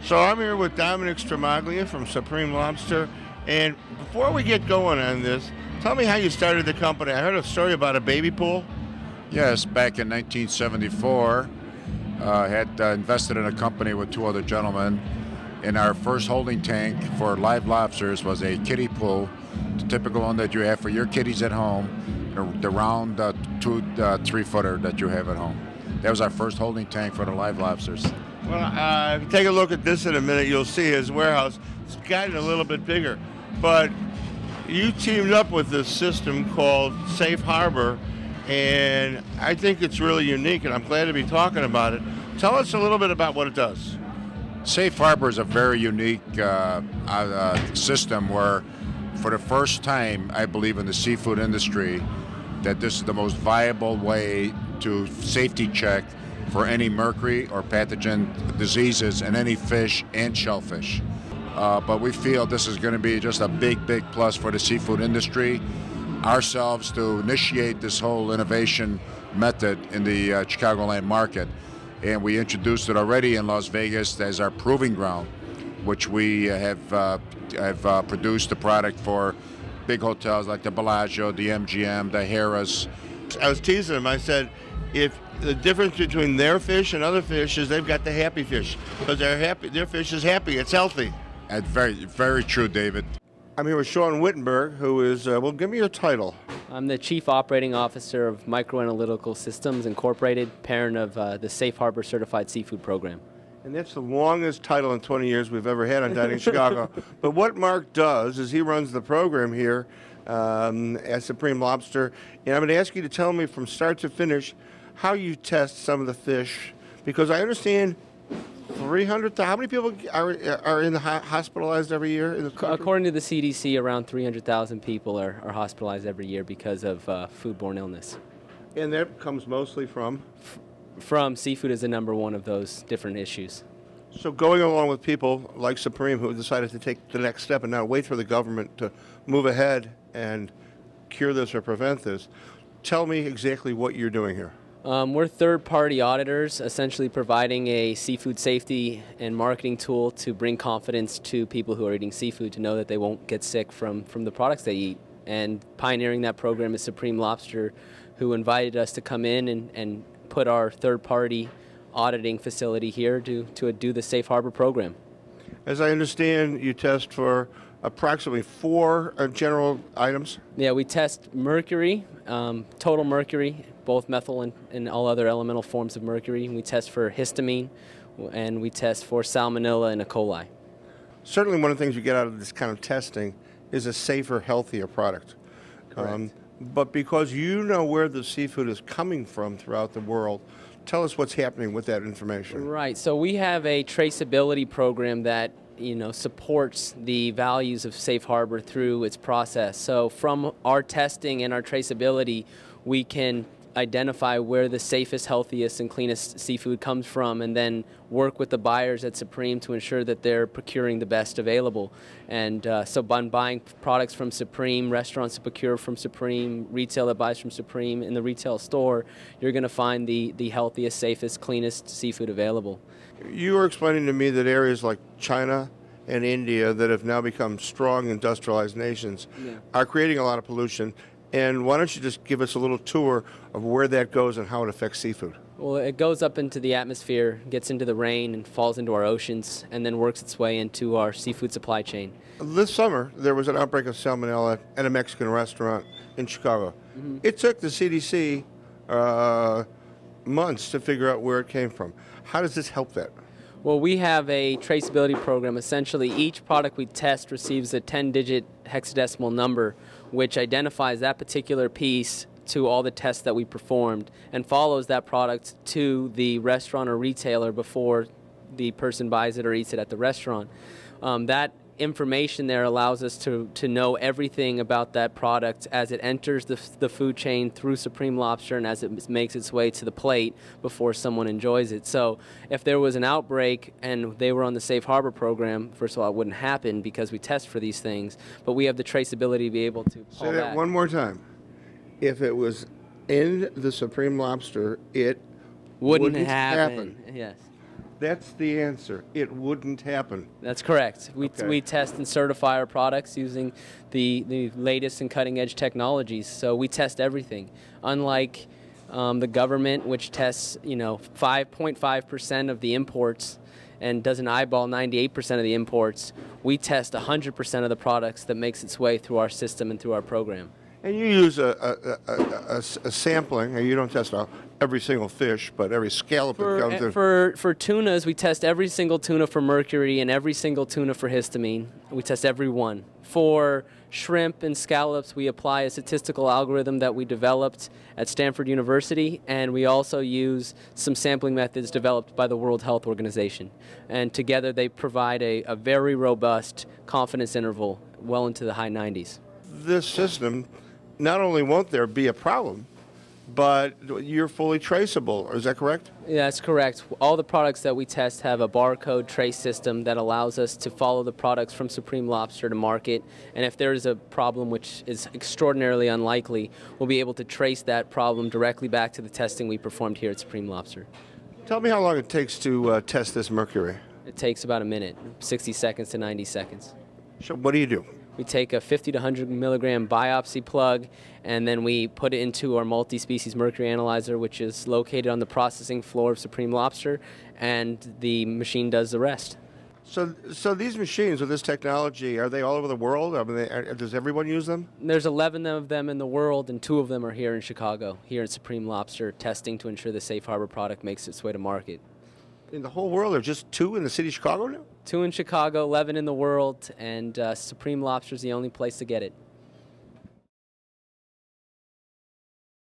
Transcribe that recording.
So I'm here with Dominic Stramaglia from Supreme Lobster. And before we get going on this, tell me how you started the company. I heard a story about a baby pool. Yes, back in 1974, I had invested in a company with two other gentlemen, and our first holding tank for live lobsters was a kiddie pool, the typical one that you have for your kiddies at home, the round 2 3-footer that you have at home. That was our first holding tank for the live lobsters. Well, if you take a look at this in a minute, you'll see his warehouse. It's gotten a little bit bigger, but you teamed up with this system called Safe Harbor, and I think it's really unique, and I'm glad to be talking about it. Tell us a little bit about what it does. Safe Harbor is a very unique system where, for the first time, I believe in the seafood industry, that this is the most viable way to safety check for any mercury or pathogen diseases in any fish and shellfish. But we feel this is going to be just a big, big plus for the seafood industry. Ourselves to initiate this whole innovation method in the Chicagoland market. And we introduced it already in Las Vegas as our proving ground, which we have produced the product for big hotels like the Bellagio, the MGM, the Harrah's. I was teasing him. I said, if the difference between their fish and other fish is they've got the happy fish, because they're happy, their fish is happy, it's healthy. That's very, very true, David. I'm here with Sean Whittenberg, who is, well, give me your title. I'm the Chief Operating Officer of Microanalytical Systems Incorporated, parent of the Safe Harbor Certified Seafood Program. And that's the longest title in 20 years we've ever had on Dining Chicago. But what Mark does is he runs the program here at Supreme Lobster. And I'm going to ask you to tell me from start to finish how you test some of the fish. Because I understand 300,000, how many people are in the hospitalized every year in the country? According to the CDC, around 300,000 people are hospitalized every year because of foodborne illness. And that comes mostly from? From seafood is the number one of those different issues. So going along with people like Supreme who decided to take the next step and not wait for the government to move ahead and cure this or prevent this, tell me exactly what you're doing here. We're third-party auditors, essentially providing a seafood safety and marketing tool to bring confidence to people who are eating seafood to know that they won't get sick from the products they eat. And pioneering that program is Supreme Lobster, who invited us to come in and put our third-party auditing facility here to do the Safe Harbor program. As I understand, you test for approximately 4 general items? Yeah, we test mercury, total mercury, both methyl and all other elemental forms of mercury. We test for histamine, and we test for salmonella and E. coli. Certainly one of the things you get out of this kind of testing is a safer, healthier product. Correct. But because you know where the seafood is coming from throughout the world, tell us what's happening with that information. Right. So we have a traceability program that supports the values of Safe Harbor through its process. So from our testing and our traceability, we can identify where the safest, healthiest, and cleanest seafood comes from, and then work with the buyers at Supreme to ensure that they're procuring the best available. And so by buying products from Supreme, restaurants that procure from Supreme, retail that buys from Supreme, in the retail store, you're going to find the healthiest, safest, cleanest seafood available. You were explaining to me that areas like China and India that have now become strong industrialized nations are creating a lot of pollution. And why don't you just give us a little tour of where that goes and how it affects seafood? Well, it goes up into the atmosphere, gets into the rain, and falls into our oceans, and then works its way into our seafood supply chain. This summer, there was an outbreak of salmonella at a Mexican restaurant in Chicago. It took the CDC months to figure out where it came from. How does this help that? Well, we have a traceability program. Essentially, each product we test receives a 10-digit hexadecimal number, which identifies that particular piece to all the tests that we performed and follows that product to the restaurant or retailer before the person buys it or eats it at the restaurant. That information there allows us to know everything about that product as it enters the food chain through Supreme Lobster and as it makes its way to the plate before someone enjoys it. So if there was an outbreak and they were on the Safe Harbor program, first of all, it wouldn't happen because we test for these things, but we have the traceability to be able to pull Say that one more time. If it was in the Supreme Lobster, it wouldn't happen. Yes. That's the answer. It wouldn't happen. That's correct. Okay. We test and certify our products using the latest and cutting edge technologies. So we test everything. Unlike the government, which tests 5.5% of the imports and doesn't eyeball 98% of the imports, we test 100% of the products that makes its way through our system and through our program. And you use a sampling, and you don't test every single fish, but every scallop that comes in. For tunas, we test every single tuna for mercury and every single tuna for histamine. We test every one. For shrimp and scallops, we apply a statistical algorithm that we developed at Stanford University, and we also use some sampling methods developed by the World Health Organization. And together they provide a very robust confidence interval well into the high 90s. This system, not only won't there be a problem, but you're fully traceable. Is that correct? Yeah, that's correct. All the products that we test have a barcode trace system that allows us to follow the products from Supreme Lobster to market. And if there is a problem, which is extraordinarily unlikely, we'll be able to trace that problem directly back to the testing we performed here at Supreme Lobster. Tell me how long it takes to test this mercury. It takes about a minute, 60 seconds to 90 seconds. So what do you do? We take a 50 to 100 milligram biopsy plug, and then we put it into our multi-species mercury analyzer, which is located on the processing floor of Supreme Lobster, and the machine does the rest. So these machines with this technology, are they all over the world? I mean, does everyone use them? There's 11 of them in the world, and 2 of them are here in Chicago, here at Supreme Lobster, testing to ensure the safe harbor product makes its way to market. In the whole world, there are just 2 in the city of Chicago now? 2 in Chicago, 11 in the world, and Supreme Lobster is the only place to get it.